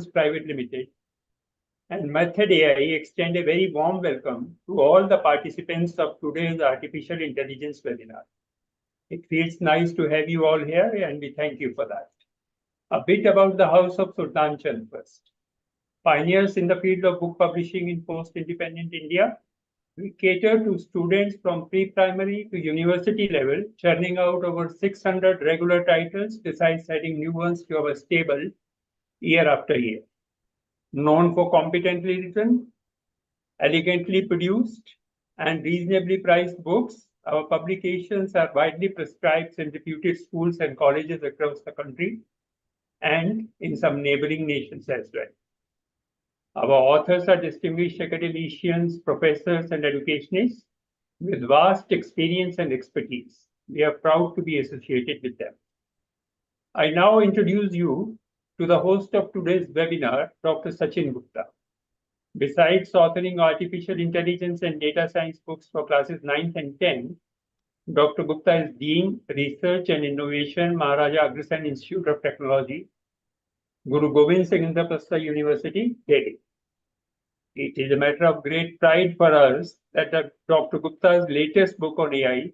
Private Limited, and methodAI extend a very warm welcome to all the participants of today's Artificial Intelligence webinar. It feels nice to have you all here, and we thank you for that. A bit about the House of Sultan first. Pioneers in the field of book publishing in post-independent India, we cater to students from pre-primary to university level, churning out over 600 regular titles, besides adding new ones to our stable year after year. Known for competently written, elegantly produced, and reasonably priced books, our publications are widely prescribed in reputed schools and colleges across the country and in some neighboring nations as well. Our authors are distinguished academicians, professors, and educationists with vast experience and expertise. We are proud to be associated with them. I now introduce you to the host of today's webinar, Dr. Sachin Gupta. Besides authoring artificial intelligence and data science books for classes 9th and 10th, Dr. Gupta is Dean, Research and Innovation, Maharaja Agrasen Institute of Technology, Guru Gobind Singh Indraprastha University, Delhi. It is a matter of great pride for us that Dr. Gupta's latest book on AI,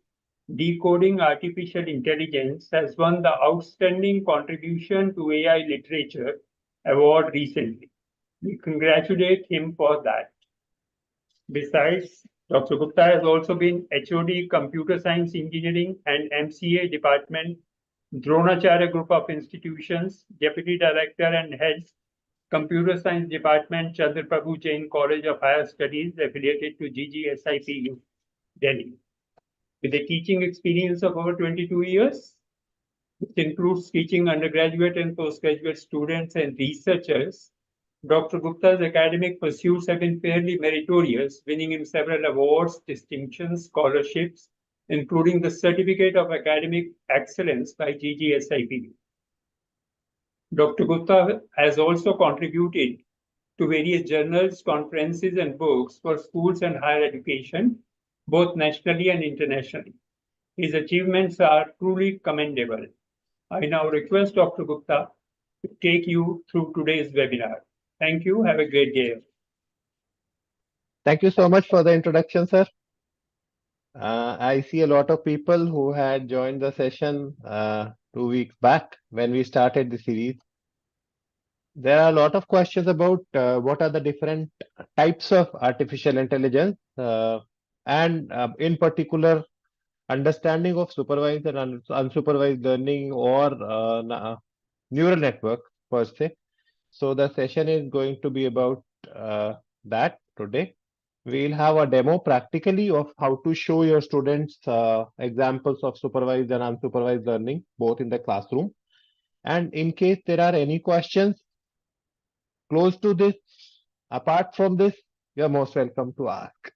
Decoding Artificial Intelligence, has won the Outstanding Contribution to AI Literature award recently. We congratulate him for that. Besides, Dr. Gupta has also been HOD Computer Science Engineering and MCA Department, Dronacharya Group of Institutions, Deputy Director and Head, Computer Science Department, Chandraprabhu Jain College of Higher Studies, affiliated to GGSIPU, Delhi. With a teaching experience of over 22 years, which includes teaching undergraduate and postgraduate students and researchers, Dr. Gupta's academic pursuits have been fairly meritorious, winning him several awards, distinctions, scholarships, including the Certificate of Academic Excellence by GGSIPU. Dr. Gupta has also contributed to various journals, conferences, and books for schools and higher education, both nationally and internationally. His achievements are truly commendable. I now request Dr. Gupta to take you through today's webinar. Thank you. Have a great day. Thank you so much for the introduction, sir. I see a lot of people who had joined the session 2 weeks back when we started the series. There are a lot of questions about what are the different types of artificial intelligence and in particular understanding of supervised and unsupervised learning or neural network per se. So the session is going to be about that today. We'll have a demo practically of how to show your students examples of supervised and unsupervised learning, both in the classroom. And in case there are any questions close to this, apart from this, you're most welcome to ask.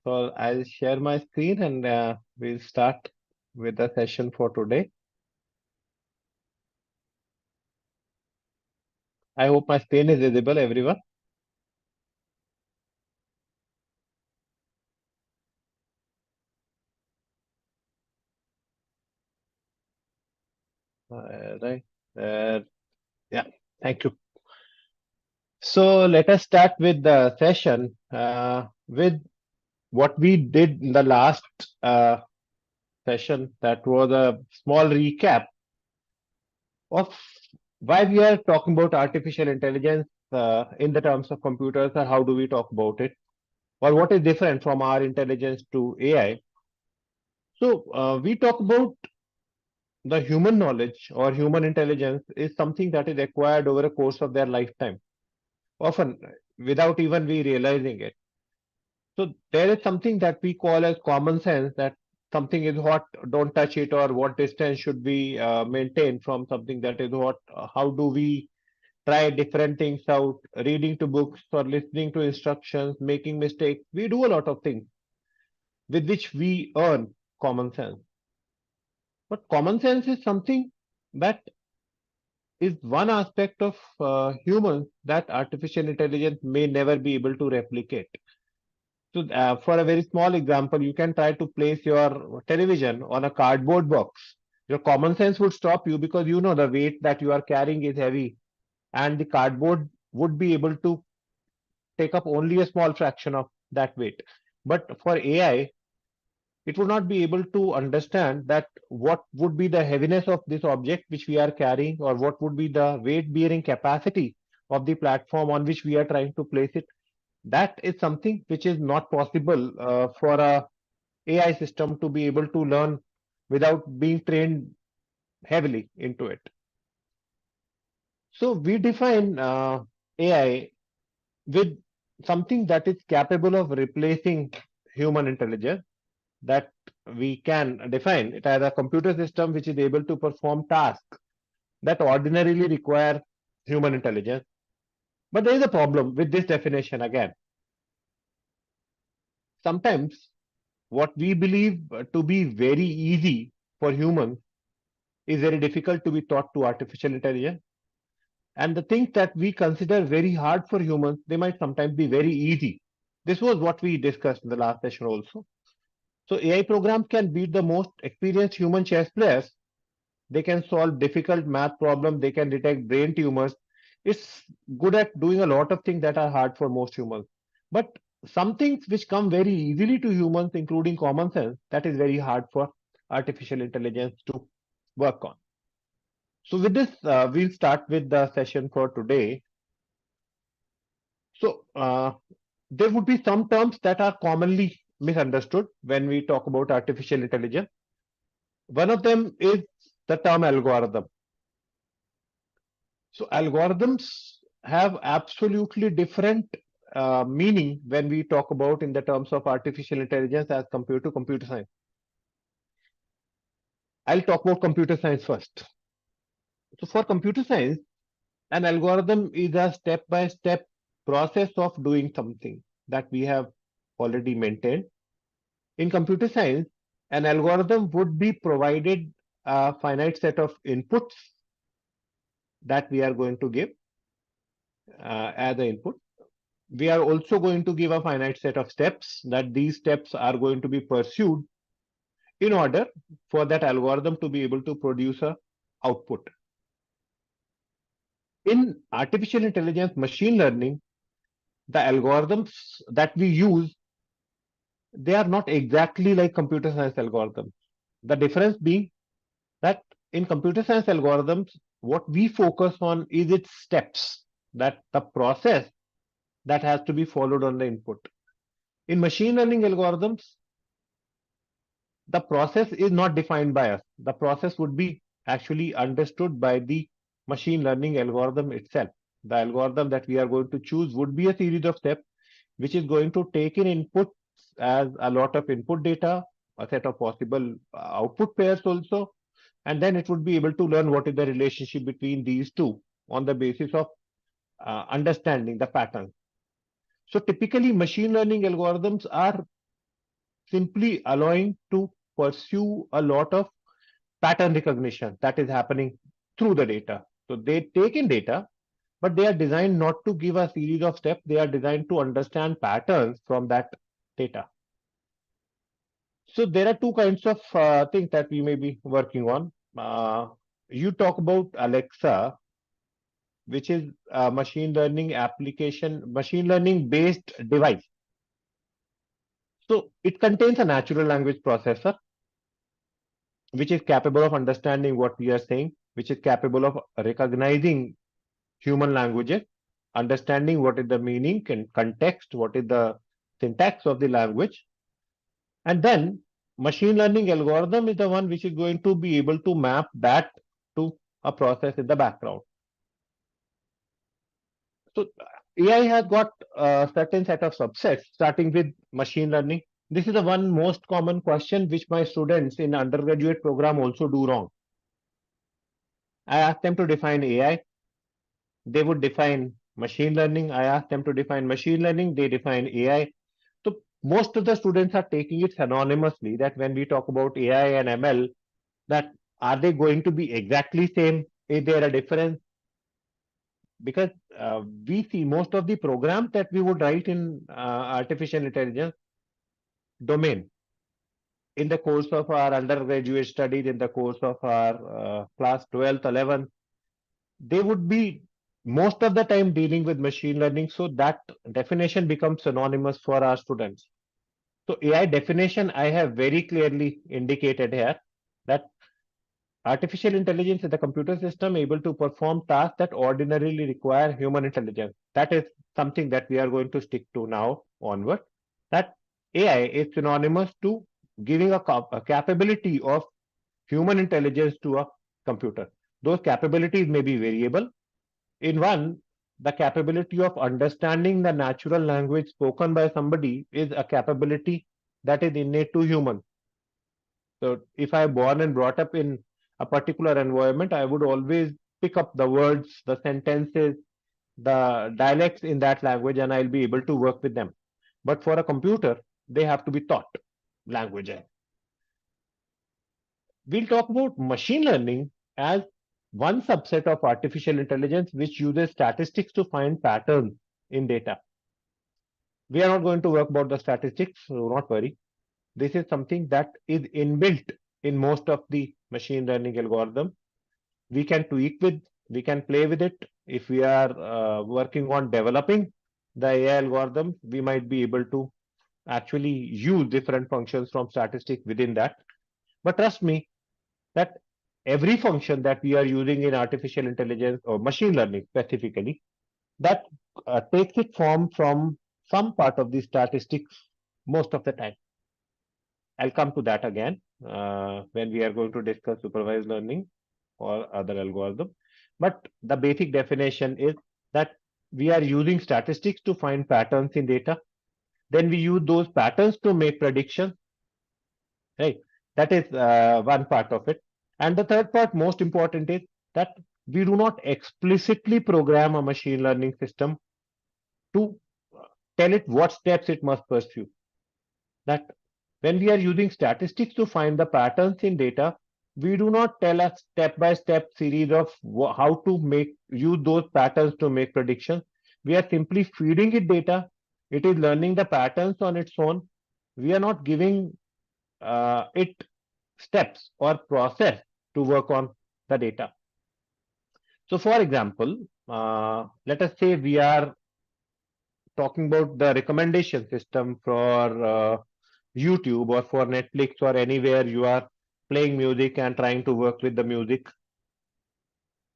So I'll share my screen and we'll start with the session for today. I hope my screen is visible, everyone. Right. Yeah, thank you. So let us start with the session with what we did in the last session. That was a small recap of why we are talking about artificial intelligence in the terms of computers, and how do we talk about it, or what is different from our intelligence to AI. So we talk about the human knowledge or human intelligence is something that is acquired over a course of their lifetime, often without even we realizing it. So there is something that we call as common sense, that something is hot, don't touch it, or what distance should be maintained from something that is hot. How do we try different things out, reading to books or listening to instructions, making mistakes. We do a lot of things with which we earn common sense. But common sense is something that is one aspect of humans that artificial intelligence may never be able to replicate. So for a very small example, you can try to place your television on a cardboard box. Your common sense would stop you because you know the weight that you are carrying is heavy and the cardboard would be able to take up only a small fraction of that weight. But for AI, it would not be able to understand that what would be the heaviness of this object which we are carrying, or what would be the weight bearing capacity of the platform on which we are trying to place it. That is something which is not possible for a AI system to be able to learn without being trained heavily into it. So we define AI with something that is capable of replacing human intelligence, that we can define it as a computer system which is able to perform tasks that ordinarily require human intelligence. But there is a problem with this definition again. Sometimes what we believe to be very easy for humans is very difficult to be taught to artificial intelligence. And the things that we consider very hard for humans, they might sometimes be very easy. This was what we discussed in the last session also. So AI programs can beat the most experienced human chess players. They can solve difficult math problems. They can detect brain tumors. It's good at doing a lot of things that are hard for most humans. But some things which come very easily to humans, including common sense, that is very hard for artificial intelligence to work on. So with this, we'll start with the session for today. So there would be some terms that are commonly misunderstood when we talk about artificial intelligence. One of them is the term algorithm. So algorithms have absolutely different meaning when we talk about in the terms of artificial intelligence as compared to computer science. I'll talk about computer science first. So for computer science, an algorithm is a step-by-step process of doing something that we have already maintained. In computer science, an algorithm would be provided a finite set of inputs that we are going to give as an input. We are also going to give a finite set of steps, that these steps are going to be pursued in order for that algorithm to be able to produce a output. In artificial intelligence, machine learning, the algorithms that we use, they are not exactly like computer science algorithms. The difference being that in computer science algorithms, what we focus on is its steps, that the process that has to be followed on the input. In machine learning algorithms, the process is not defined by us. The process would be actually understood by the machine learning algorithm itself. The algorithm that we are going to choose would be a series of steps which is going to take in inputs as a lot of input data, a set of possible output pairs also, and then it would be able to learn what is the relationship between these two on the basis of understanding the pattern. So typically machine learning algorithms are simply allowing to pursue a lot of pattern recognition that is happening through the data. So they take in data, but they are designed not to give a series of steps. They are designed to understand patterns from that data. So there are two kinds of things that we may be working on. You talk about Alexa, which is a machine learning application, machine learning based device. So it contains a natural language processor, which is capable of understanding what we are saying, which is capable of recognizing human languages, understanding what is the meaning and context, what is the syntax of the language. And then machine learning algorithm is the one which is going to be able to map that to a process in the background. So AI has got a certain set of subsets, starting with machine learning. This is the one most common question which my students in undergraduate program also do wrong. I ask them to define AI. They would define machine learning. I ask them to define machine learning. They define AI. So most of the students are taking it synonymously, that when we talk about AI and ML, that are they going to be exactly same? Is there a difference? Because we see most of the programs that we would write in artificial intelligence domain in the course of our undergraduate studies, in the course of our class 12th, 11th, they would be most of the time dealing with machine learning, so that definition becomes synonymous for our students. So AI definition I have very clearly indicated here that artificial intelligence is a computer system able to perform tasks that ordinarily require human intelligence. That is something that we are going to stick to now onward. That AI is synonymous to giving a capability of human intelligence to a computer. Those capabilities may be variable. In one, the capability of understanding the natural language spoken by somebody is a capability that is innate to human. So if I am born and brought up in a particular environment, I would always pick up the words, the sentences, the dialects in that language, and I'll be able to work with them. But for a computer, they have to be taught language. We'll talk about machine learning as one subset of artificial intelligence which uses statistics to find patterns in data. We are not going to work about the statistics, so not worry. This is something that is inbuilt in most of the machine learning algorithm. We can tweak with, we can play with it. If we are working on developing the AI algorithm, we might be able to actually use different functions from statistics within that. But trust me, that every function that we are using in artificial intelligence or machine learning specifically, that takes its form from some part of the statistics most of the time. I'll come to that again when we are going to discuss supervised learning or other algorithm. But the basic definition is that we are using statistics to find patterns in data. Then we use those patterns to make predictions, right? That is one part of it. And the third part, most important, is that we do not explicitly program a machine learning system to tell it what steps it must pursue. That when we are using statistics to find the patterns in data, we do not tell a step-by-step series of how to use those patterns to make predictions. We are simply feeding it data. It is learning the patterns on its own. We are not giving it steps or process to work on the data. So for example, let us say we are talking about the recommendation system for YouTube or for Netflix or anywhere you are playing music and trying to work with the music.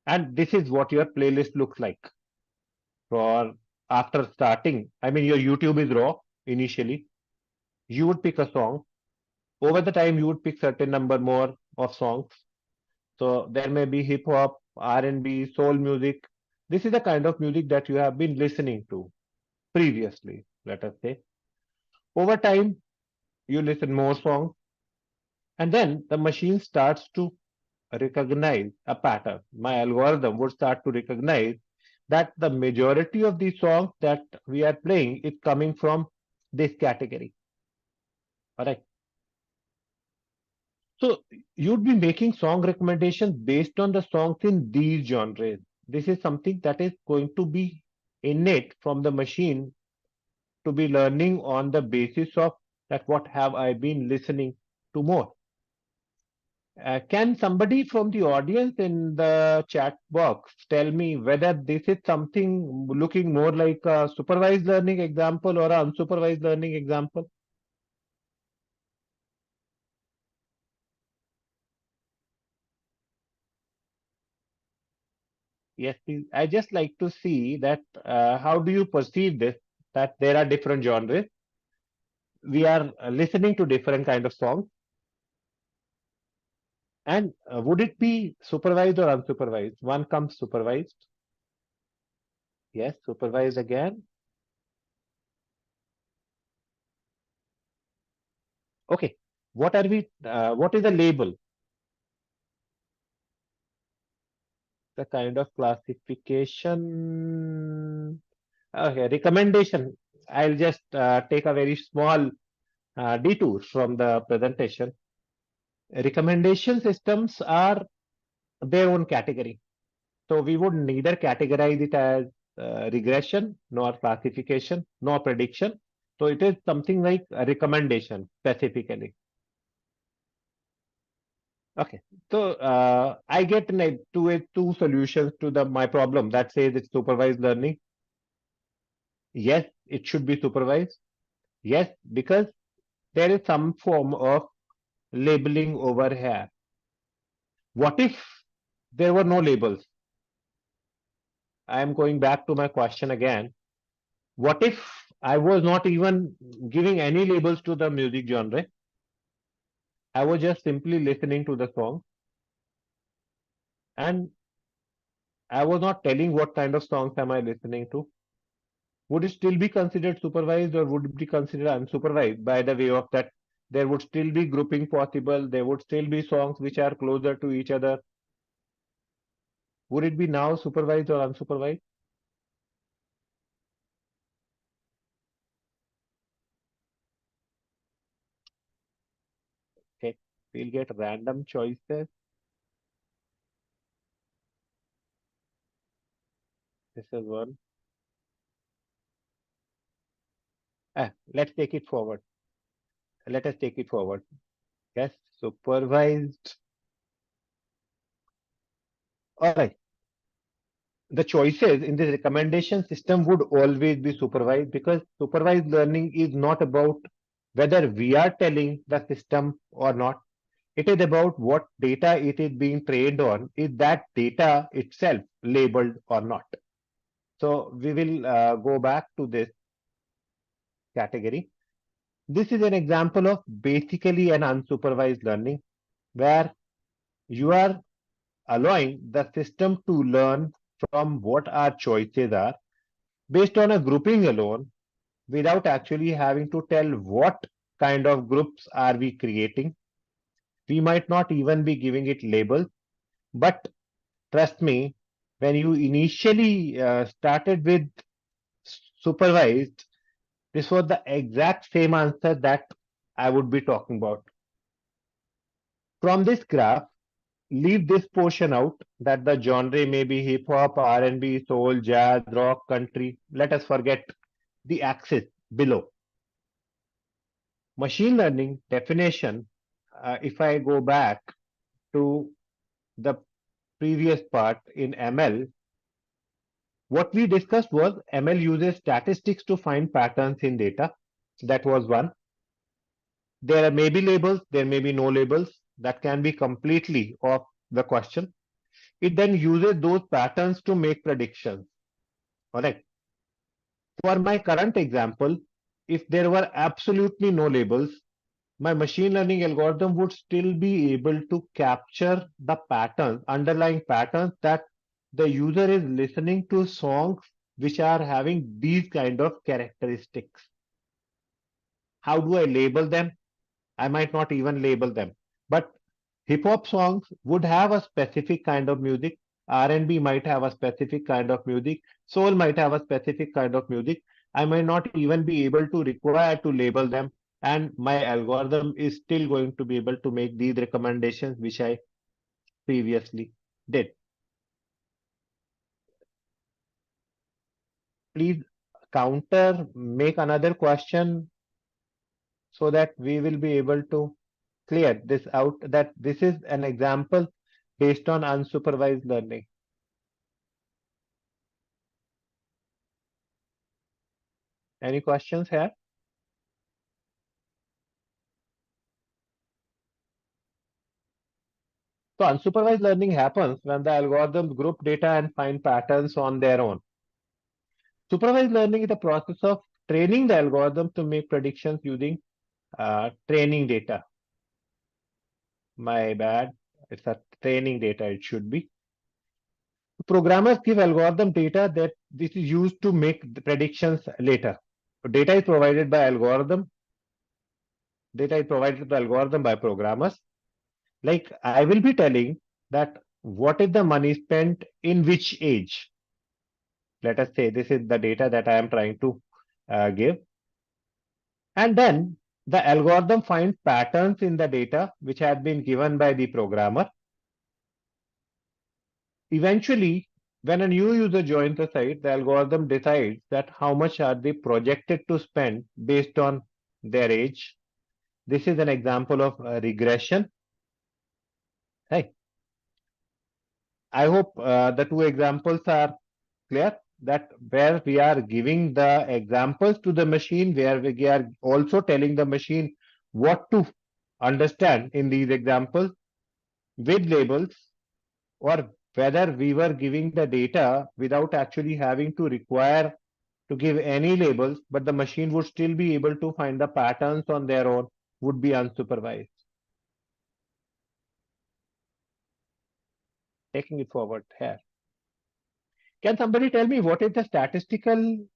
And this is what your playlist looks like. For after starting, I mean, your YouTube is raw initially. You would pick a song. Over the time, you would pick certain number more of songs. So there may be hip hop, R&B, soul music. This is the kind of music that you have been listening to previously, let us say. Over time, you listen more songs, and then the machine starts to recognize a pattern. My algorithm would start to recognize that the majority of the songs that we are playing is coming from this category. All right. So you'd be making song recommendations based on the songs in these genres. This is something that is going to be innate from the machine to be learning on the basis of that what have I been listening to more. Can somebody from the audience in the chat box tell me whether this is something looking more like a supervised learning example or an unsupervised learning example? Yes, please. I just like to see that how do you perceive this, that there are different genres. We are listening to different kind of songs. And would it be supervised or unsupervised? One comes supervised. Yes, supervised again. Okay. What are we, what is the label? The kind of classification. Okay, recommendation. I'll just take a very small detour from the presentation. Recommendation systems are their own category. So we would neither categorize it as regression, nor classification, nor prediction. So it is something like a recommendation specifically. Okay, so I get two solutions to my problem that says it's supervised learning. Yes, it should be supervised. Yes, because there is some form of labeling over here. What if there were no labels? I am going back to my question again. What if I was not even giving any labels to the music genre? I was just simply listening to the song and I was not telling what kind of songs am I listening to. Would it still be considered supervised or would it be considered unsupervised by the way of that there would still be grouping possible, there would still be songs which are closer to each other. Would it be now supervised or unsupervised? Okay, we'll get random choices. This is one. Let's take it forward. Let us take it forward. Yes, supervised. All right. The choices in the recommendation system would always be supervised because supervised learning is not about whether we are telling the system or not. It is about what data it is being trained on. Is that data itself labeled or not? So we will go back to this category. This is an example of basically an unsupervised learning where you are allowing the system to learn from what our choices are based on a grouping alone without actually having to tell what kind of groups are we creating. We might not even be giving it labels, but trust me, when you initially started with supervised, this was the exact same answer that I would be talking about. From this graph, leave this portion out that the genre may be hip hop, R&B, soul, jazz, rock, country. Let us forget the axis below. Machine learning definition, if I go back to the previous part in ML, what we discussed was ML uses statistics to find patterns in data. That was one. There may be labels, there may be no labels. That can be completely off the question. It then uses those patterns to make predictions. Correct. For my current example, if there were absolutely no labels, my machine learning algorithm would still be able to capture the patterns, underlying patterns that the user is listening to songs which are having these kind of characteristics. How do I label them? I might not even label them. But hip hop songs would have a specific kind of music. R&B might have a specific kind of music. Soul might have a specific kind of music. I might not even be able to require to label them. And my algorithm is still going to be able to make these recommendations which I previously did. Please counter, make another question so that we will be able to clear this out that this is an example based on unsupervised learning. Any questions here? So unsupervised learning happens when the algorithms group data and find patterns on their own. Supervised learning is the process of training the algorithm to make predictions using training data. My bad, it's a training data, it should be. Programmers give algorithm data that this is used to make the predictions later. Data is provided by algorithm. Data is provided to the algorithm by programmers. Like I will be telling that what is the money spent in which age. Let us say this is the data that I am trying to give. And then the algorithm finds patterns in the data which have been given by the programmer. Eventually, when a new user joins the site, the algorithm decides that how much are they projected to spend based on their age. This is an example of regression. I hope the two examples are clear, that where we are giving the examples to the machine, where we are also telling the machine what to understand in these examples with labels, or whether we were giving the data without actually having to require to give any labels, but the machine would still be able to find the patterns on their own, would be unsupervised. Taking it forward here. Can somebody tell me what is the statistical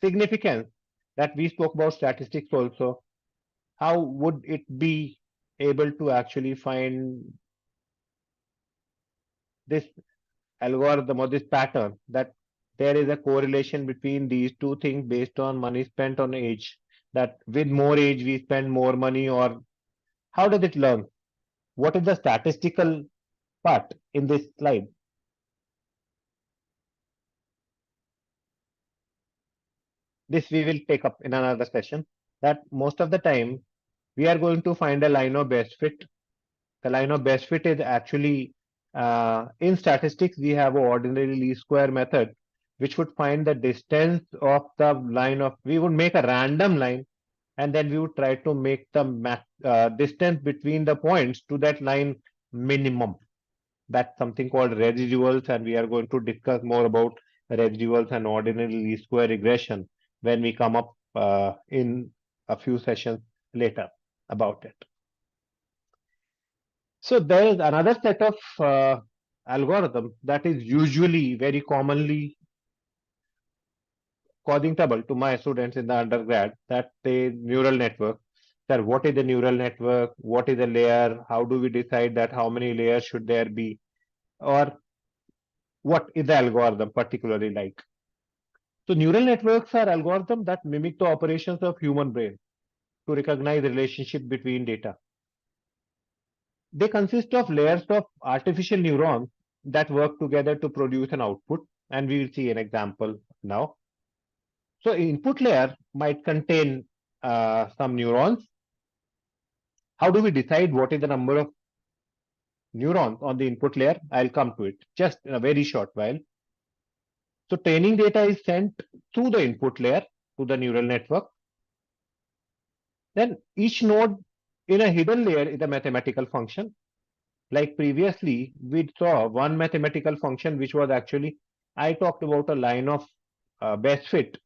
significance that we spoke about statistics also? How would it be able to actually find this algorithm or this pattern that there is a correlation between these two things based on money spent on age, that with more age we spend more money, or how does it learn? What is the statistical part in this slide? This we will take up in another session, that most of the time we are going to find a line of best fit. The line of best fit is actually, in statistics, we have an ordinary least square method, which would find the distance of the line of, we would make a random line, and then we would try to make the distance between the points to that line minimum. That's something called residuals, and we are going to discuss more about residuals and ordinary least square regression when we come up in a few sessions later about it. So there is another set of algorithm that is usually very commonly causing trouble to my students in the undergrad, that the neural network. Sir, what is the neural network? What is a layer? How do we decide that how many layers should there be? Or what is the algorithm particularly like? So neural networks are algorithms that mimic the operations of human brain to recognize relationship between data. They consist of layers of artificial neurons that work together to produce an output, and we will see an example now. So input layer might contain some neurons. How do we decide what is the number of neurons on the input layer? I'll come to it just in a very short while. So training data is sent through the input layer to the neural network. Then each node in a hidden layer is a mathematical function. Like previously, we saw one mathematical function, which was actually, I talked about a line of best fit.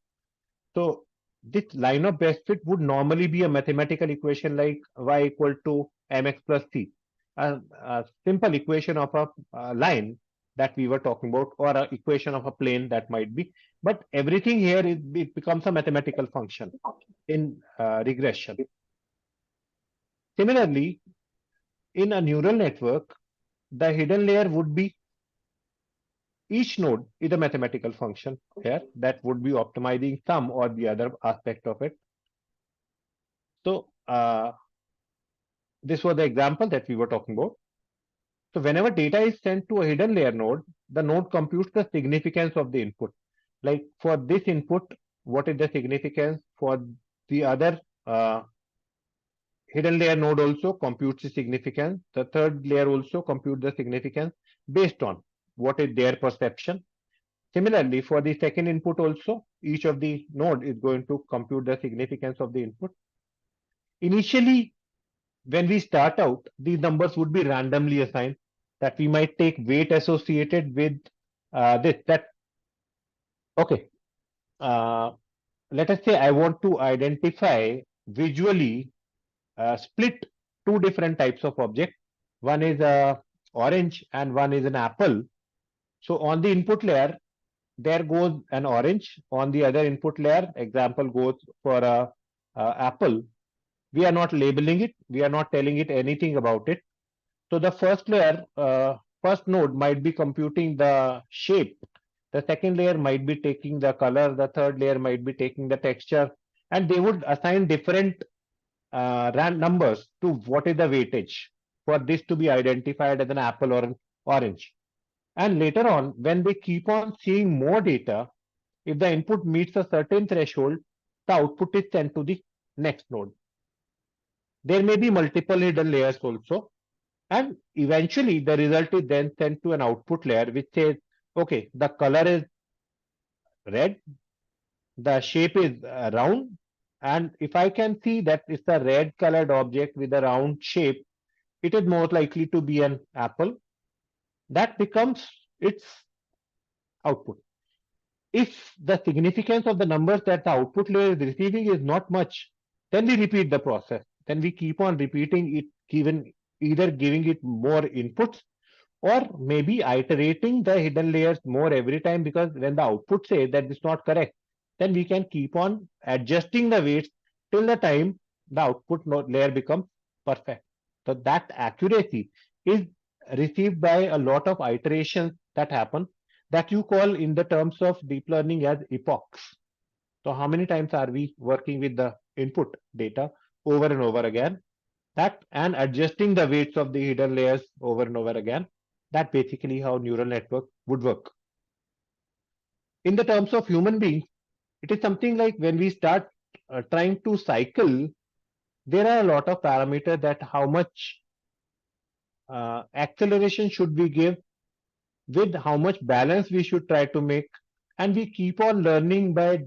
So this line of best fit would normally be a mathematical equation like y equal to mx plus c, a simple equation of a line that we were talking about, or an equation of a plane that might be. But everything here it becomes a mathematical function in regression. Similarly, in a neural network, the hidden layer would be, each node is a mathematical function here that would be optimizing some or the other aspect of it. So this was the example that we were talking about. So whenever data is sent to a hidden layer node, the node computes the significance of the input. Like for this input, what is the significance? For the other hidden layer node also computes the significance. The third layer also computes the significance based on what is their perception. Similarly, for the second input also, each of the node is going to compute the significance of the input. Initially, when we start out, these numbers would be randomly assigned, that we might take weight associated with this, that, okay, let us say I want to identify visually split two different types of object. One is a orange and one is an apple. So on the input layer, there goes an orange. On the other input layer, example goes for a apple. We are not labeling it. We are not telling it anything about it. So the first layer, first node might be computing the shape. The second layer might be taking the color. The third layer might be taking the texture. And they would assign different numbers to what is the weightage for this to be identified as an apple or an orange. And later on, when they keep on seeing more data, if the input meets a certain threshold, the output is sent to the next node. There may be multiple hidden layers also. And eventually the result is then sent to an output layer which says, okay, the color is red, the shape is round, and if I can see that it's a red colored object with a round shape, it is more likely to be an apple. That becomes its output. If the significance of the numbers that the output layer is receiving is not much, then we repeat the process. Then we keep on repeating it, given either giving it more inputs or maybe iterating the hidden layers more every time, because when the output says that it's not correct, then we can keep on adjusting the weights till the time the output layer becomes perfect. So that accuracy is received by a lot of iterations that happen, that you call in the terms of deep learning as epochs. So how many times are we working with the input data over and over again, that and adjusting the weights of the hidden layers over and over again? That basically how neural network would work. In the terms of human beings, it is something like when we start trying to cycle, there are a lot of parameters that how much acceleration should we give, with how much balance we should try to make, and we keep on learning by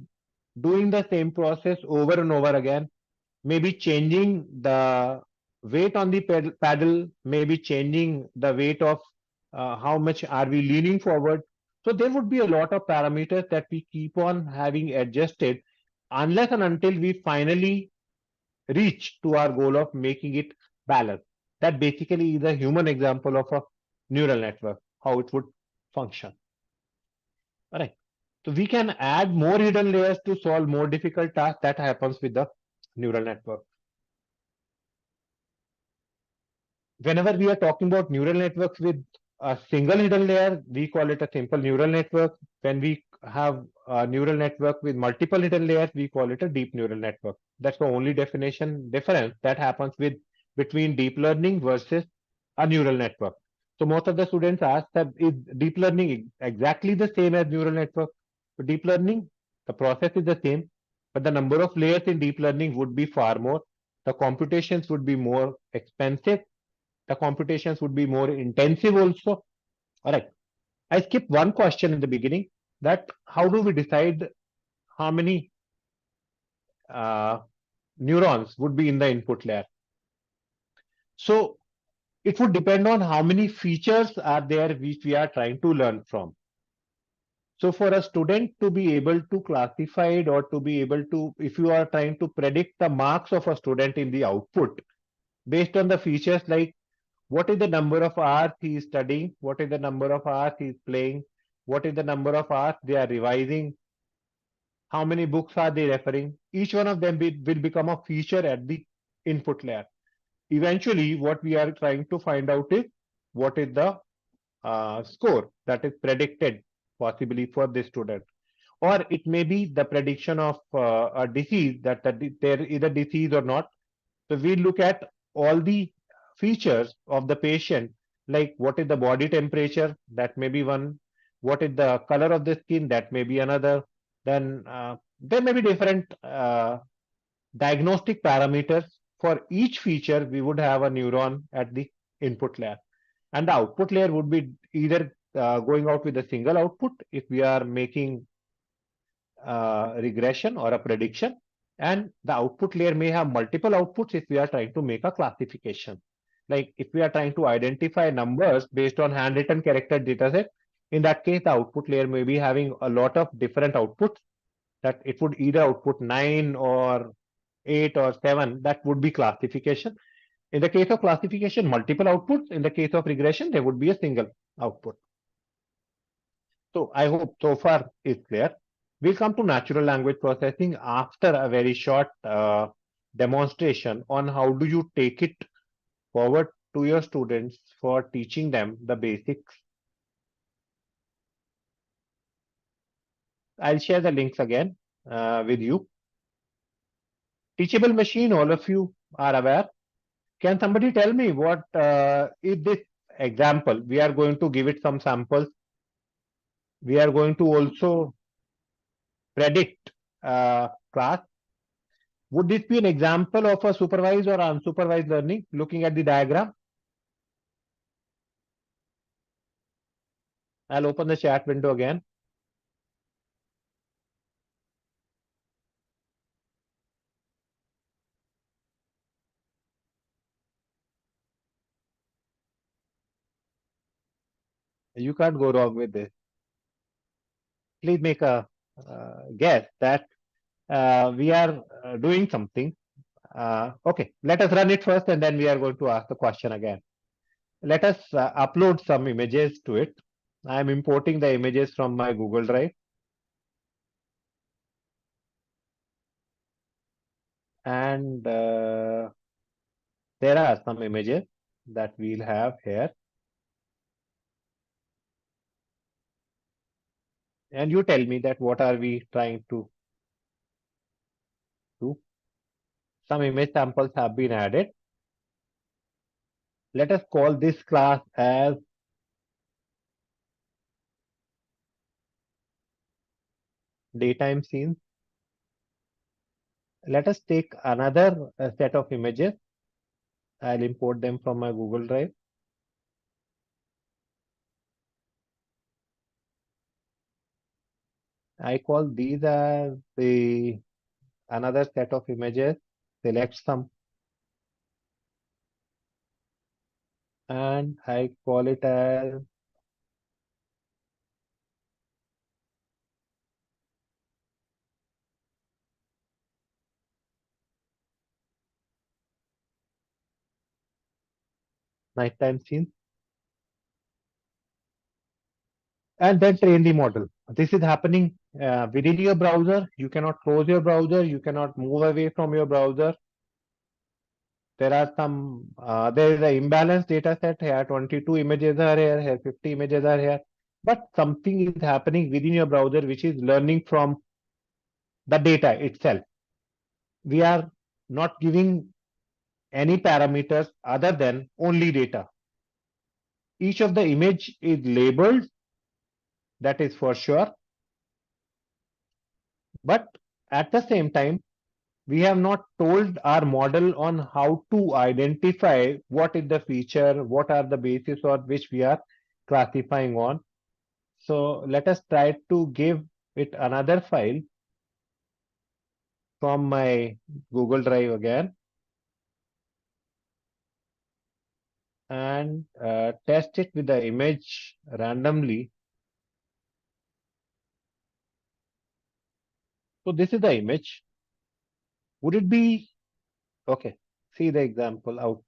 doing the same process over and over again, maybe changing the weight on the paddle, maybe changing the weight of how much are we leaning forward. So there would be a lot of parameters that we keep on having adjusted unless and until we finally reach to our goal of making it balanced. That basically is a human example of a neural network, how it would function. All right. So we can add more hidden layers to solve more difficult tasks. That happens with the neural network. Whenever we are talking about neural networks with a single hidden layer, we call it a simple neural network. When we have a neural network with multiple hidden layers, we call it a deep neural network. That's the only definition difference that happens with between deep learning versus a neural network. So most of the students ask that is deep learning exactly the same as neural network? For deep learning, the process is the same, but the number of layers in deep learning would be far more. The computations would be more expensive, the computations would be more intensive also. All right. I skipped one question in the beginning, that how do we decide how many uh, neurons would be in the input layer? So it would depend on how many features are there which we are trying to learn from. So for a student to be able to classify it, or to be able to, if you are trying to predict the marks of a student in the output based on the features like what is the number of hours he is studying, what is the number of hours he is playing, what is the number of hours they are revising, how many books are they referring, each one of them will become a feature at the input layer. Eventually, what we are trying to find out is what is the score that is predicted possibly for this student. Or it may be the prediction of a disease, that there is a disease or not. So we look at all the features of the patient, like what is the body temperature, that may be one, what is the color of the skin, that may be another. Then there may be different diagnostic parameters. For each feature, we would have a neuron at the input layer. And the output layer would be either going out with a single output if we are making regression or a prediction, and the output layer may have multiple outputs if we are trying to make a classification. Like if we are trying to identify numbers based on handwritten character dataset, in that case, the output layer may be having a lot of different outputs, that it would either output 9 or 8 or 7. That would be classification. In the case of classification, multiple outputs. In the case of regression, there would be a single output. So I hope so far is clear. We'll come to natural language processing after a very short demonstration on how do you take it forward to your students for teaching them the basics. I'll share the links again with you. Teachable machine, all of you are aware. Can somebody tell me what is this example? We are going to give it some samples. We are going to also predict class. Would this be an example of a supervised or unsupervised learning, looking at the diagram? I'll open the chat window again. You can't go wrong with this. Please make a guess that we are doing something. Okay, let us run it first and then we are going to ask the question again. Let us upload some images to it. I am importing the images from my Google Drive. And there are some images that we'll have here. And you tell me that what are we trying to do. Some image samples have been added. Let us call this class as daytime scenes. Let us take another set of images. I'll import them from my Google Drive. I call these as the another set of images. Select some. And I call it as nighttime scenes. And then train the model. This is happening within your browser. You cannot close your browser. You cannot move away from your browser. There are some, there is an imbalanced data set here. 22 images are here, 50 images are here. But something is happening within your browser which is learning from the data itself. We are not giving any parameters other than only data. Each of the image is labeled, that is for sure. But at the same time, we have not told our model on how to identify what is the feature, what are the basis on which we are classifying on. So let us try to give it another file from my Google Drive again and test it with the image randomly. So this is the image. Would it be okay? See the example out.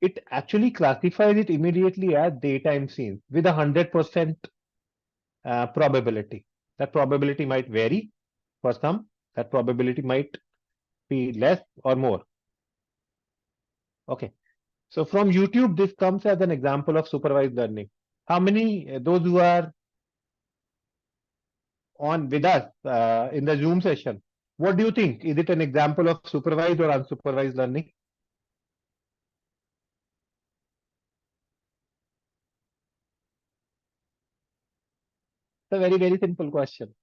It actually classifies it immediately as daytime scenes with 100% probability. That probability might vary for some. That probability might be less or more. Okay. So from YouTube, this comes as an example of supervised learning. How many, those who are on with us in the Zoom session, what do you think? Is it an example of supervised or unsupervised learning? It's a very, very simple question.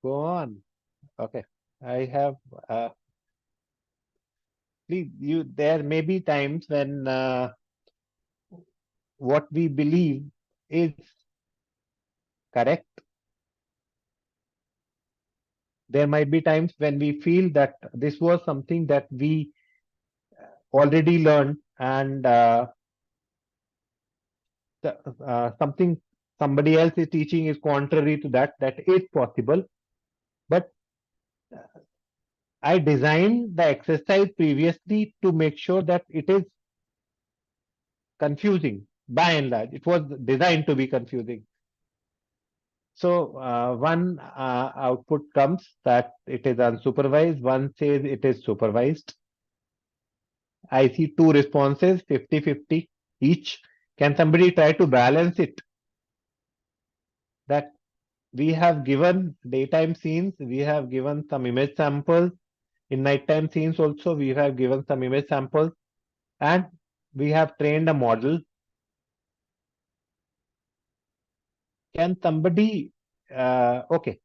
Go on. Okay. I have, please, there may be times when what we believe is correct. There might be times when we feel that this was something that we already learned and something somebody else is teaching is contrary to that. That is possible. But I designed the exercise previously to make sure that it is confusing by and large. It was designed to be confusing. So one output comes that it is unsupervised. One says it is supervised. I see two responses, 50-50 each. Can somebody try to balance it? That we have given daytime scenes, we have given some image samples. In nighttime scenes also, we have given some image samples. And we have trained a model. Can somebody, okay,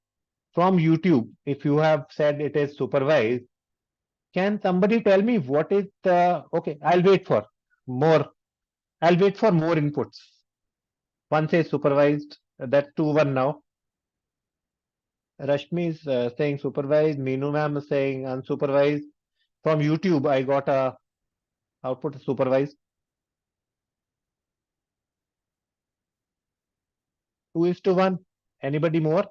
from YouTube, if you have said it is supervised, can somebody tell me what is the, okay, I'll wait for more. I'll wait for more inputs. One says supervised, that's 2-1 now. Rashmi is saying supervised, Meenu ma'am is saying unsupervised. From YouTube, I got a output supervised. 2:1. Anybody more?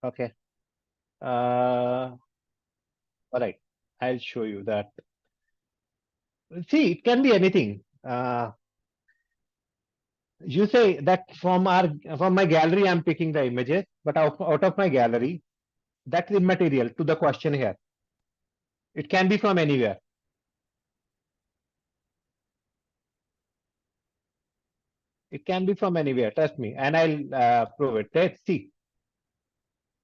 Okay. All right. I'll show you that. See, it can be anything. You say that from my gallery, I'm picking the images, but out of my gallery, that's immaterial to the question here. It can be from anywhere. It can be from anywhere, trust me, and I'll prove it. Let's see.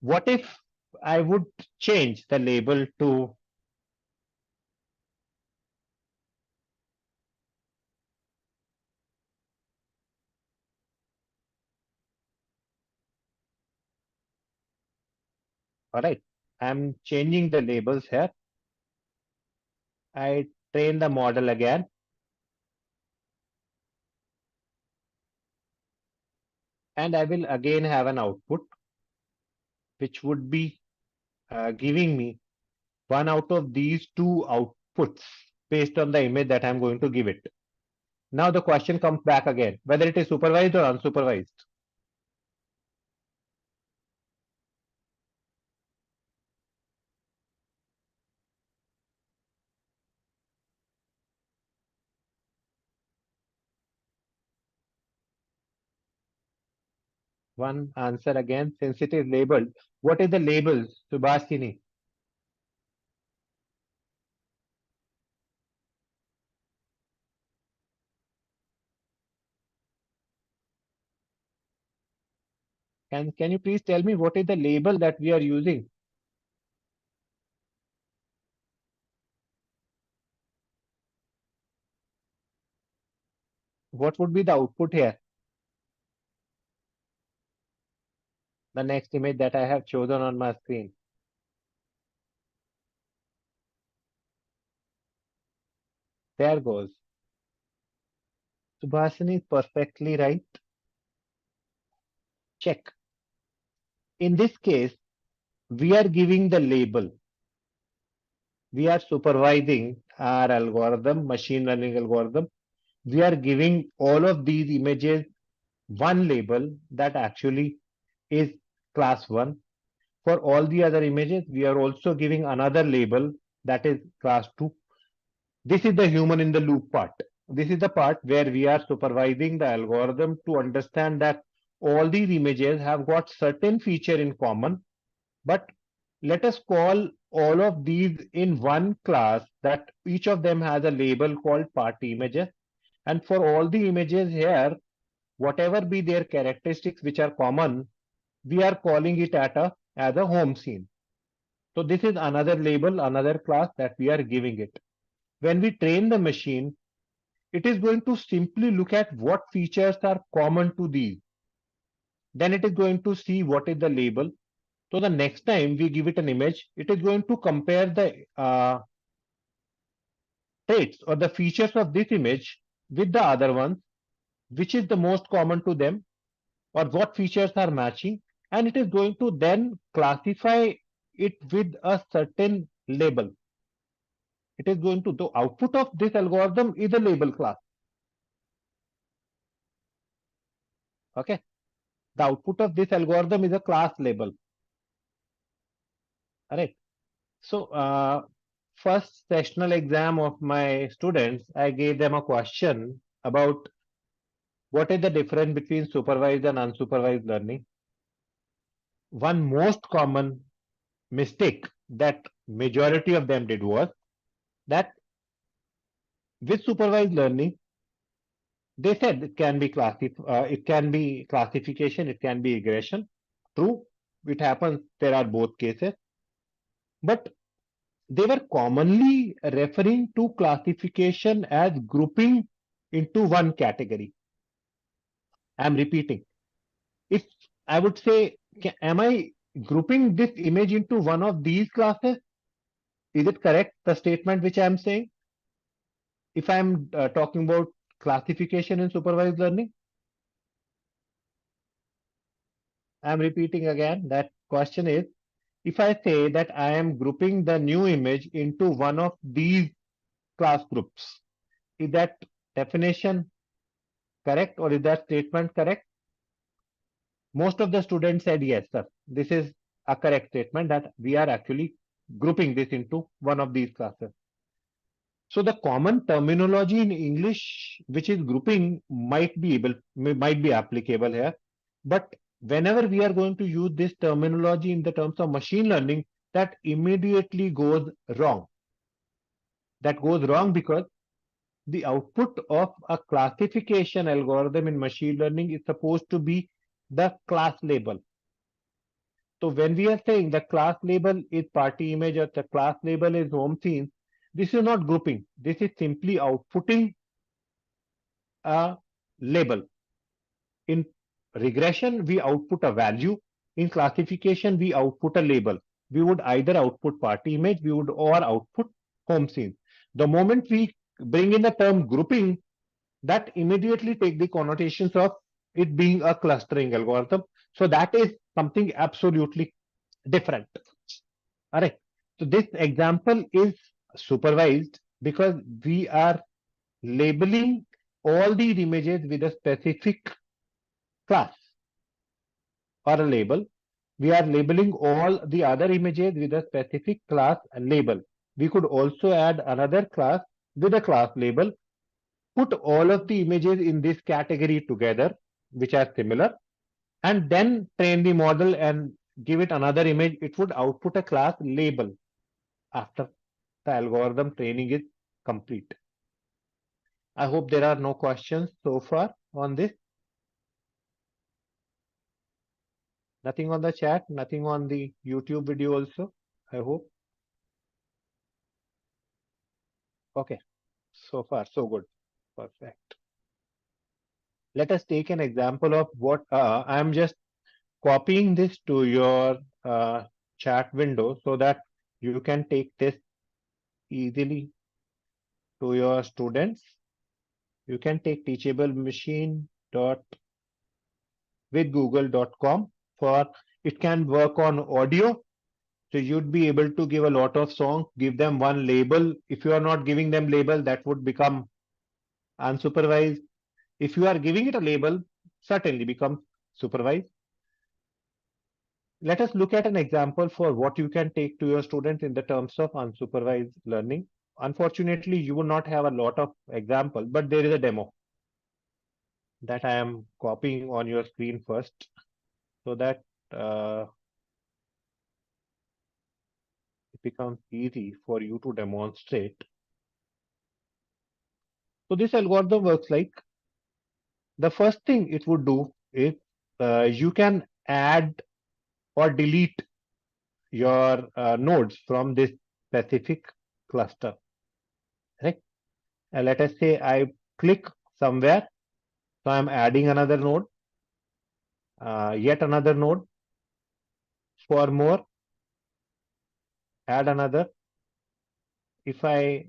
What if I would change the label to all right, I'm changing the labels here. I train the model again. And I will again have an output, which would be giving me one out of these two outputs based on the image that I'm going to give it. Now the question comes back again, whether it is supervised or unsupervised. One answer again, since it is labeled. What is the label, Subhashini? Can you please tell me what is the label that we are using? What would be the output here? The next image that I have chosen on my screen. There goes. Subhashini is perfectly right. Check. In this case, we are giving the label. We are supervising our algorithm, machine learning algorithm. We are giving all of these images one label that actually is class 1. For all the other images, we are also giving another label that is class 2. This is the human in the loop part. This is the part where we are supervising the algorithm to understand that all these images have got certain feature in common, but let us call all of these in one class that each of them has a label called party images. And for all the images here, whatever be their characteristics which are common, we are calling it as a home scene. So this is another label, another class that we are giving it. When we train the machine, it is going to simply look at what features are common to these. Then it is going to see what is the label. So the next time we give it an image, it is going to compare the traits or the features of this image with the other ones, which is the most common to them, or what features are matching, and it is going to then classify it with a certain label. It is going to, the output of this algorithm is a label class. Okay. The output of this algorithm is a class label. All right. So, first sessional exam of my students, I gave them a question about what is the difference between supervised and unsupervised learning. One most common mistake that majority of them did was that with supervised learning, they said it can be classification, it can be regression. True, it happens. There are both cases, but they were commonly referring to classification as grouping into one category. I'm repeating. If I would say, am I grouping this image into one of these classes? Is it correct, the statement which I am saying? If I'm talking about classification in supervised learning, I'm repeating again. That question is, if I say that I am grouping the new image into one of these class groups, is that definition correct or is that statement correct? Most of the students said yes, sir. This is a correct statement that we are actually grouping this into one of these classes. So the common terminology in English, which is grouping, might be applicable here. But whenever we are going to use this terminology in the terms of machine learning, that immediately goes wrong. That goes wrong because the output of a classification algorithm in machine learning is supposed to be the class label. So when we are saying the class label is party image or the class label is home scene, this is not grouping. This is simply outputting a label. In regression, we output a value. In classification, we output a label. We would either output party image, or output home scene. The moment we bring in the term grouping, that immediately take the connotations of it being a clustering algorithm. So that is something absolutely different. All right. So this example is supervised because we are labeling all these images with a specific class or a label. We are labeling all the other images with a specific class label. We could also add another class with a class label, put all of the images in this category together, which are similar, and then train the model and give it another image. It would output a class label after the algorithm training is complete. I hope there are no questions so far on this. Nothing on the chat, nothing on the YouTube video also, I hope. Okay, so far so good. Perfect. Let us take an example of what I am just copying this to your chat window so that you can take this easily to your students. You can take teachable machine dot with google.com for it can work on audio. So you'd be able to give a lot of songs, give them one label. If you are not giving them label, that would become unsupervised. If you are giving it a label, certainly becomes supervised. Let us look at an example for what you can take to your students in the terms of unsupervised learning. Unfortunately, you will not have a lot of example, but there is a demo that I am copying on your screen first so that it becomes easy for you to demonstrate. So this algorithm works like the first thing it would do is you can add or delete your nodes from this specific cluster. Right? Let us say I click somewhere, so I'm adding another node, yet another node. For more, add another. If I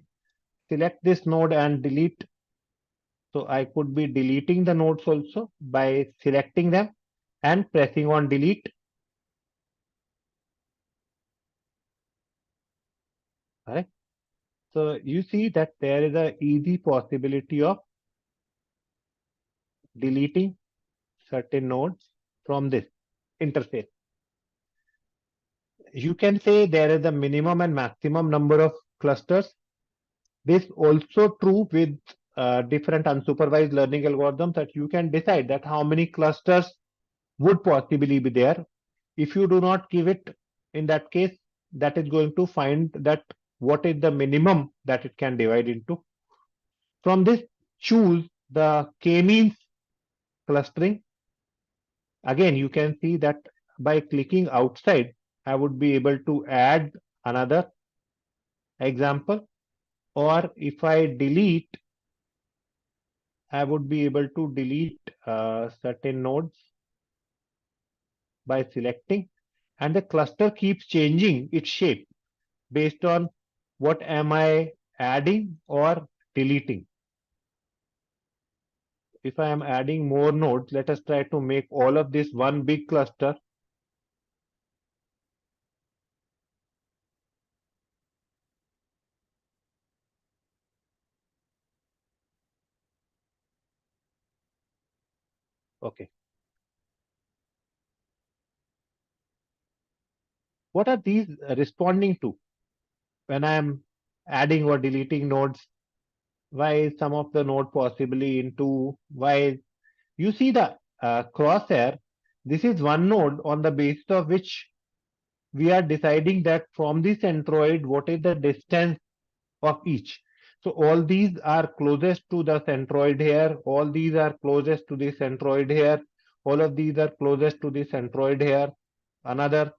select this node and delete, so I could be deleting the nodes also by selecting them and pressing on delete. Right? So you see that there is a easy possibility of deleting certain nodes from this interface. You can say there is a minimum and maximum number of clusters. This also true with different unsupervised learning algorithms that you can decide that how many clusters would possibly be there. If you do not give it, in that case, that is going to find that what is the minimum that it can divide into. From this, choose the k-means clustering. Again, you can see that by clicking outside, I would be able to add another example, or if I delete, I would be able to delete certain nodes by selecting, and the cluster keeps changing its shape based on what am I adding or deleting. If I am adding more nodes, let us try to make all of this one big cluster. Okay. What are these responding to when I am adding or deleting nodes? Why is some of the node possibly into? Why you see the crosshair? This is one node on the basis of which we are deciding that from the centroid, what is the distance of each. So all these are closest to the centroid here. All these are closest to the centroid here. All of these are closest to the centroid here. Another,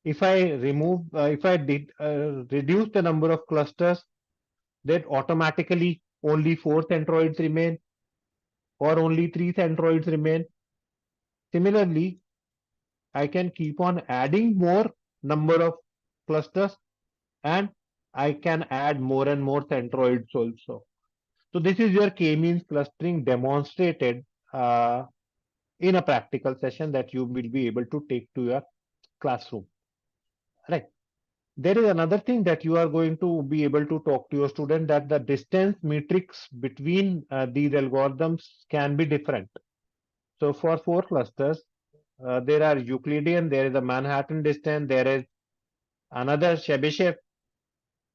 if I remove, if I did reduce the number of clusters, then automatically only 4 centroids remain, or only 3 centroids remain. Similarly, I can keep on adding more number of clusters, and I can add more and more centroids also. So this is your k-means clustering demonstrated in a practical session that you will be able to take to your classroom. Right. There is another thing that you are going to be able to talk to your student, that the distance matrix between these algorithms can be different. So for 4 clusters, there are Euclidean, there is a Manhattan distance, there is another Chebyshev.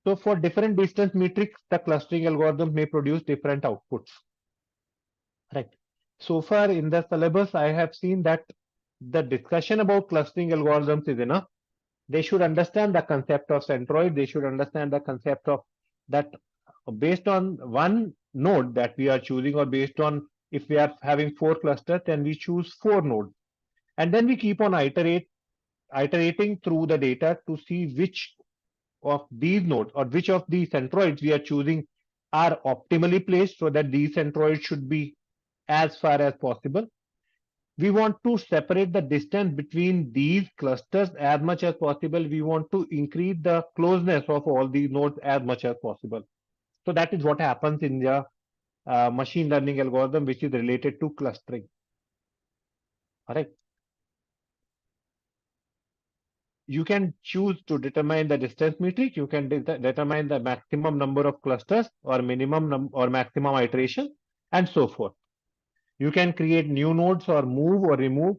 So for different distance metrics, the clustering algorithm may produce different outputs. Right. So far in the syllabus, I have seen that the discussion about clustering algorithms is enough. They should understand the concept of centroid. They should understand the concept of that based on one node that we are choosing, or based on if we are having 4 clusters, then we choose 4 nodes. And then we keep on iterating through the data to see which of these nodes or which of the centroids we are choosing are optimally placed, so that these centroids should be as far as possible. We want to separate the distance between these clusters as much as possible. We want to increase the closeness of all these nodes as much as possible. So that is what happens in the machine learning algorithm, which is related to clustering. All right. You can choose to determine the distance metric. You can determine the maximum number of clusters or minimum or maximum iteration, and so forth. You can create new nodes or move or remove.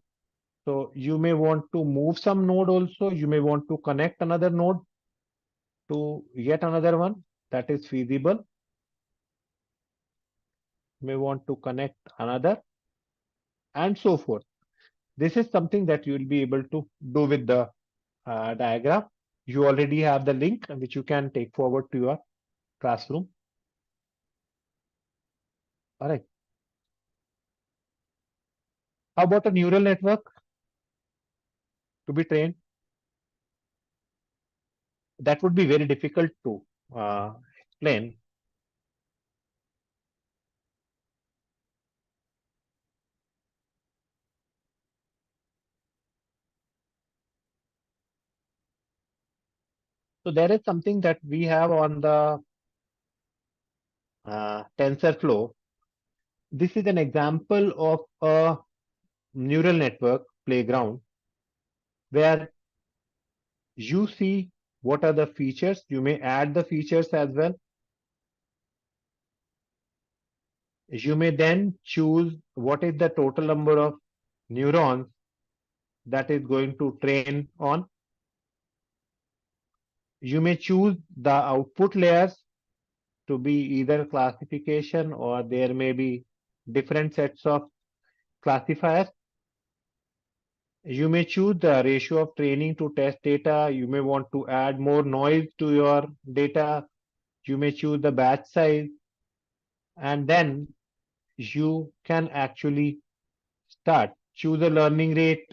So you may want to move some node also. You may want to connect another node to yet another one. That is feasible. You may want to connect another, and so forth. This is something that you will be able to do with the diagram. You already have the link which you can take forward to your classroom. All right. How about a neural network to be trained? That would be very difficult to explain. So there is something that we have on the TensorFlow. This is an example of a neural network playground where you see what are the features. You may add the features as well. You may then choose what is the total number of neurons that is going to train on. You may choose the output layers to be either classification, or there may be different sets of classifiers. You may choose the ratio of training to test data. You may want to add more noise to your data. You may choose the batch size, and then you can actually start. Choose a learning rate,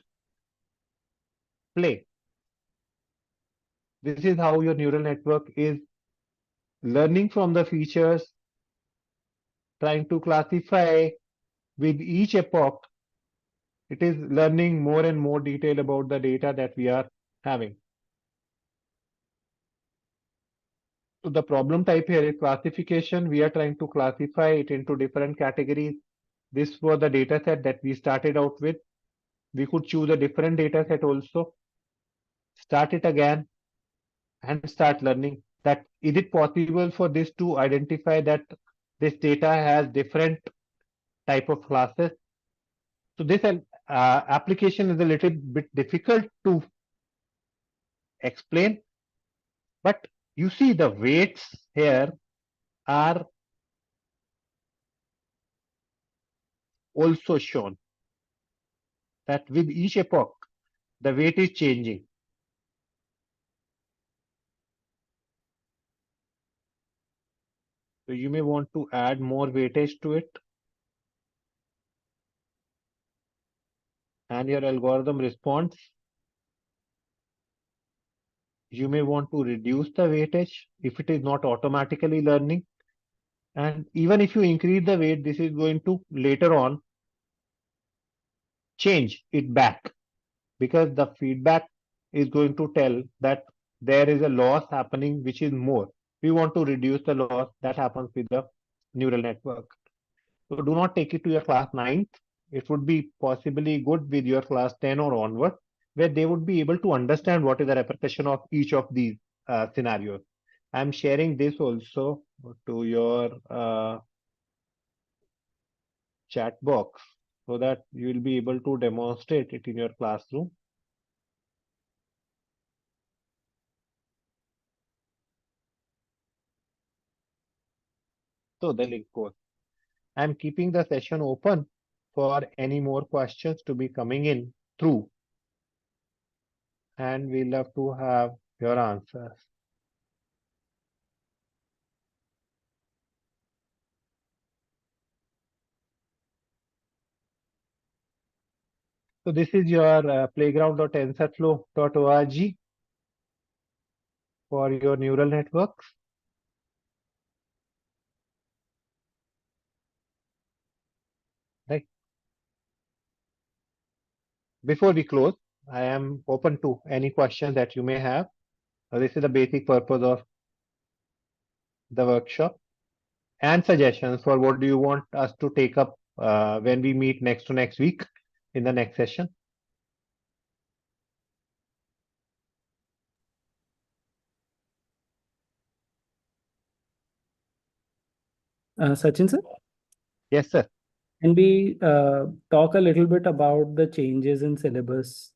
play. This is how your neural network is learning from the features, trying to classify with each epoch. It is learning more and more detail about the data that we are having. So the problem type here is classification. We are trying to classify it into different categories. This was the data set that we started out with. We could choose a different data set also, start it again, and start learning that is it possible for this to identify that this data has different type of classes. So this application is a little bit difficult to explain, but you see the weights here are also shown that with each epoch, the weight is changing. So you may want to add more weightage to it. And your algorithm responds. You may want to reduce the weightage if it is not automatically learning. And even if you increase the weight, this is going to later on change it back, because the feedback is going to tell that there is a loss happening which is more. We want to reduce the loss that happens with the neural network. So do not take it to your class 9th. It would be possibly good with your class 10 or onward, where they would be able to understand what is the repercussion of each of these scenarios. I'm sharing this also to your chat box so that you will be able to demonstrate it in your classroom. So the link goes. I'm keeping the session open for any more questions to be coming in through, and we'll love to have your answers. So this is your playground.tensorflow.org for your neural networks. Right. Before we close, I am open to any questions that you may have. This is the basic purpose of the workshop, and suggestions for what do you want us to take up when we meet next week in the next session. Sachin sir, Yes, sir. can we talk a little bit about the changes in syllabus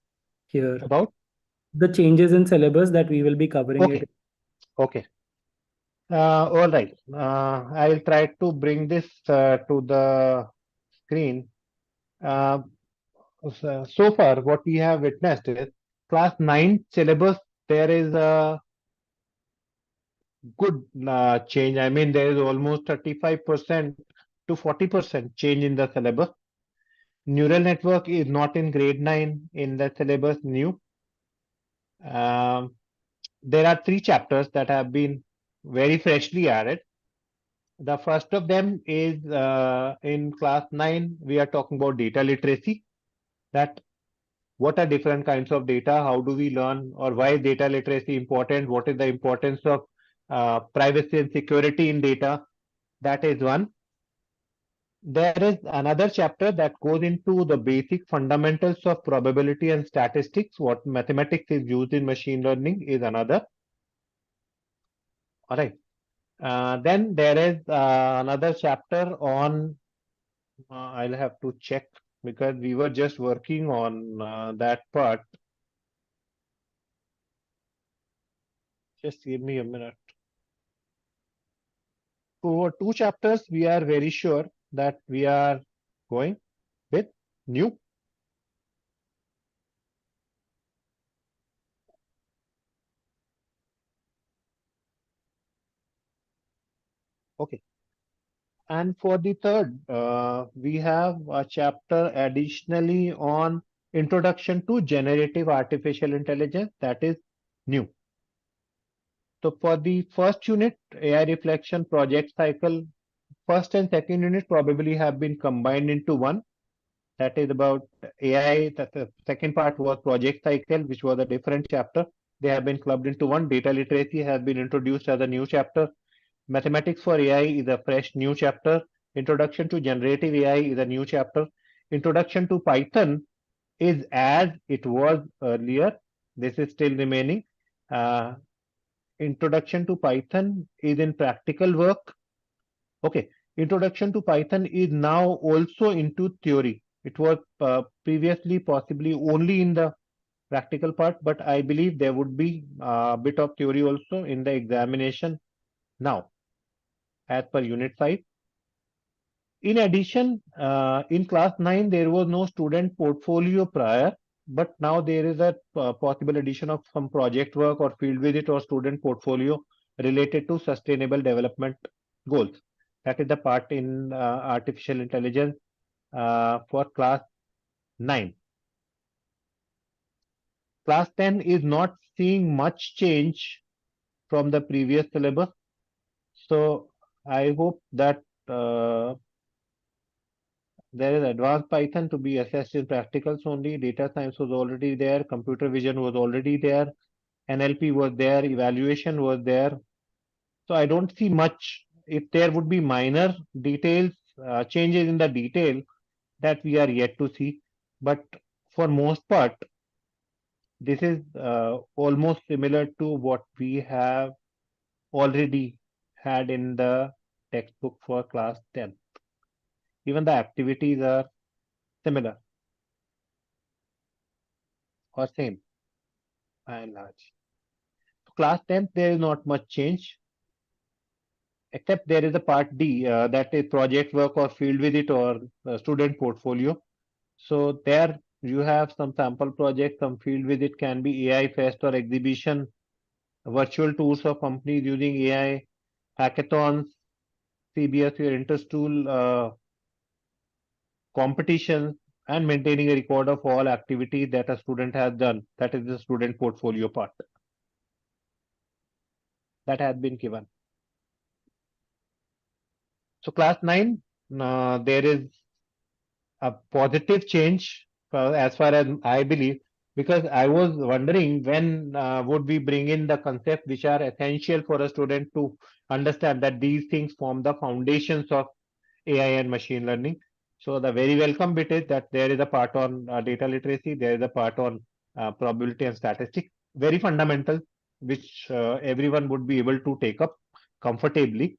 here? About? The changes in syllabus that we will be covering Okay. it. Okay. All right. I will try to bring this to the screen. So far, what we have witnessed is class 9 syllabus. There is a good change. I mean, there is almost 35% to 40% change in the syllabus. Neural network is not in grade 9 in the syllabus new. There are 3 chapters that have been very freshly added. The first of them is in class 9, we are talking about data literacy. That what are different kinds of data, how do we learn, or why is data literacy important, what is the importance of privacy and security in data. That is one. There is another chapter that goes into the basic fundamentals of probability and statistics. What mathematics is used in machine learning is another. All right. Then there is another chapter on, I'll have to check because we were just working on that part. Just give me a minute. For 2 chapters, we are very sure that we are going with new. Okay. And for the third, we have a chapter additionally on Introduction to Generative Artificial Intelligence, that is new. So for the first unit, AI reflection project cycle, first and second unit probably have been combined into one. That is about AI. The second part was project cycle, which was a different chapter. They have been clubbed into one. Data literacy has been introduced as a new chapter. Mathematics for AI is a fresh new chapter. Introduction to generative AI is a new chapter. Introduction to Python is as it was earlier. This is still remaining. Introduction to Python is in practical work. Okay. Introduction to Python is now also into theory. It was previously possibly only in the practical part, but I believe there would be a bit of theory also in the examination now, as per Unit 5. In addition, in class 9, there was no student portfolio prior, but now there is a possible addition of some project work or field visit or student portfolio related to sustainable development goals. That is the part in artificial intelligence for class 9. Class 10 is not seeing much change from the previous syllabus. So I hope that there is advanced Python to be assessed in practicals only. Data science was already there. Computer vision was already there. NLP was there. Evaluation was there. So I don't see much. If there would be minor details, changes in the detail that we are yet to see. But for most part, this is almost similar to what we have already had in the textbook for class 10. Even the activities are similar or same by and large. Class 10, there is not much change, except there is a part D, that is project work or field visit or student portfolio. So there you have some sample project, some field visit can be AI fest or exhibition, virtual tours of companies using AI, hackathons, CBSE or inter-school competitions, and maintaining a record of all activities that a student has done. That is the student portfolio part. That has been given. So class 9, there is a positive change as far as I believe, because I was wondering when would we bring in the concepts which are essential for a student to understand that these things form the foundations of AI and machine learning. So the very welcome bit is that there is a part on data literacy, there is a part on probability and statistics, very fundamental, which everyone would be able to take up comfortably.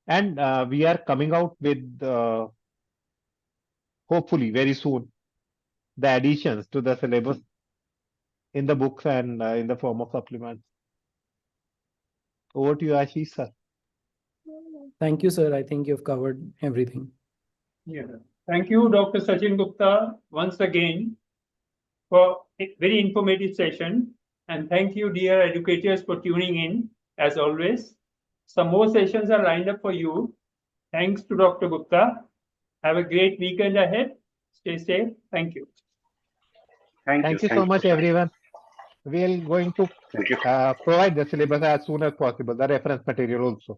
And we are coming out with, hopefully very soon, the additions to the syllabus in the books and in the form of supplements. Over to you, Ashish, sir. Thank you, sir. I think you've covered everything. Yeah. Thank you, Dr. Sachin Gupta, once again for a very informative session. And thank you, dear educators, for tuning in, as always. Some more sessions are lined up for you. Thanks to Dr. Gupta. Have a great weekend ahead. Stay safe. Thank you. Thank you so much, everyone. We are going to Thank you. provide the syllabus as soon as possible, the reference material also.